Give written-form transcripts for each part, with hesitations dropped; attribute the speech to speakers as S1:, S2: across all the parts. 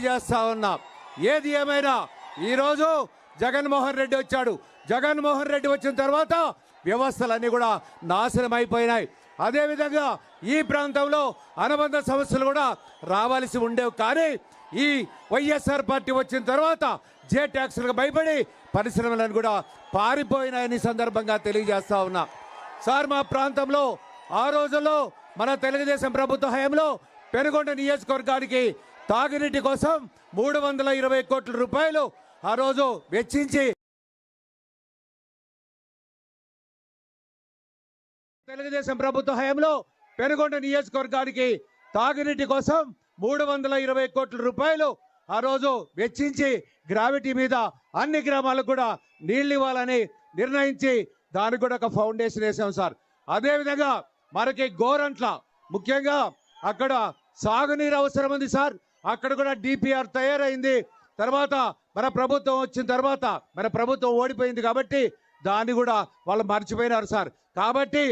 S1: చేస్తా ఉన్నా. ఏది ఏమైనా ఈరోజు జగన్మోహన్ రెడ్డి వచ్చాడు. జగన్మోహన్ రెడ్డి వచ్చిన తర్వాత వ్యవస్థలన్నీ కూడా నాశనం అయిపోయినాయి. అదేవిధంగా ఈ ప్రాంతంలో అనుబంధ సమస్యలు కూడా రావాల్సి ఉండేవి. కానీ ఈ వైఎస్ఆర్ పార్టీ వచ్చిన తర్వాత జే ట్యాక్స్లకు భయపడి పరిశ్రమలను కూడా పారిపోయినాయని సందర్భంగా తెలియజేస్తా ఉన్నా. సార్, మా ప్రాంతంలో ఆ రోజుల్లో మన తెలుగుదేశం ప్రభుత్వ హయాంలో పెనుగొండ నియోజకవర్గానికి తాగునీటి కోసం 320 కోట్ల రూపాయలు ఆ రోజు వెచ్చించి తెలుగుదేశం ప్రభుత్వ హయాంలో పెనుగొండ నియోజకవర్గానికి తాగునీటి కోసం 320 కోట్ల రూపాయలు ఆ రోజు వెచ్చించి గ్రావిటీ మీద అన్ని గ్రామాలకు కూడా నీళ్ళు ఇవ్వాలని నిర్ణయించి దానికి కూడా ఒక ఫౌండేషన్ వేసాం సార్. అదేవిధంగా మనకి గోరంట్ల ముఖ్యంగా అక్కడ సాగునీరు అవసరం ఉంది సార్. అక్కడ కూడా డిపిఆర్ తయారైంది. తర్వాత మన ప్రభుత్వం వచ్చిన తర్వాత మన ప్రభుత్వం ఓడిపోయింది కాబట్టి దాన్ని కూడా వాళ్ళు మర్చిపోయినారు సార్. కాబట్టి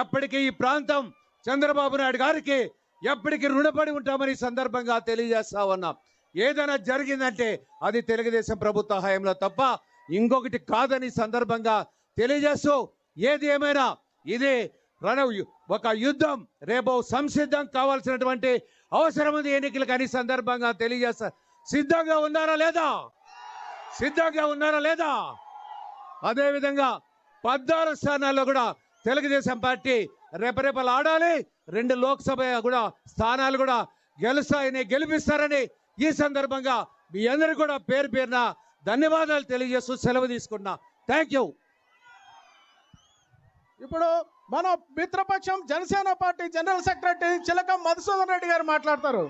S1: ఎప్పటికీ ఈ ప్రాంతం చంద్రబాబు నాయుడు గారికి ఎప్పటికీ రుణపడి ఉంటామని సందర్భంగా తెలియజేస్తా ఉన్నాం. ఏదైనా జరిగిందంటే అది తెలుగుదేశం ప్రభుత్వ హయాంలో తప్ప ఇంకొకటి కాదని సందర్భంగా తెలియజేస్తూ, ఏది ఏమైనా ఇది ఒక యుద్ధం, రేపు సంసిద్ధం కావాల్సినటువంటి అవసరం ఉంది ఎన్నికలకు అని సందర్భంగా తెలియజేస్తా. సిద్ధంగా ఉన్నారా లేదా? సిద్ధంగా ఉన్నారా లేదా? అదేవిధంగా 14 స్థానాల్లో కూడా తెలుగుదేశం పార్టీ రేపరేపలు ఆడాలి. 2 లోక్సభ కూడా స్థానాలు కూడా గెలిపిస్తారని ఈ సందర్భంగా మీ అందరికీ కూడా పేరు పేరున ధన్యవాదాలు తెలియజేస్తూ సెలవు తీసుకున్నా. Thank you.
S2: ఇప్పుడు మన మిత్రపక్షం Janasena party general secretary చిలకం Madhusudan Reddy గారు మాట్లాడతారు.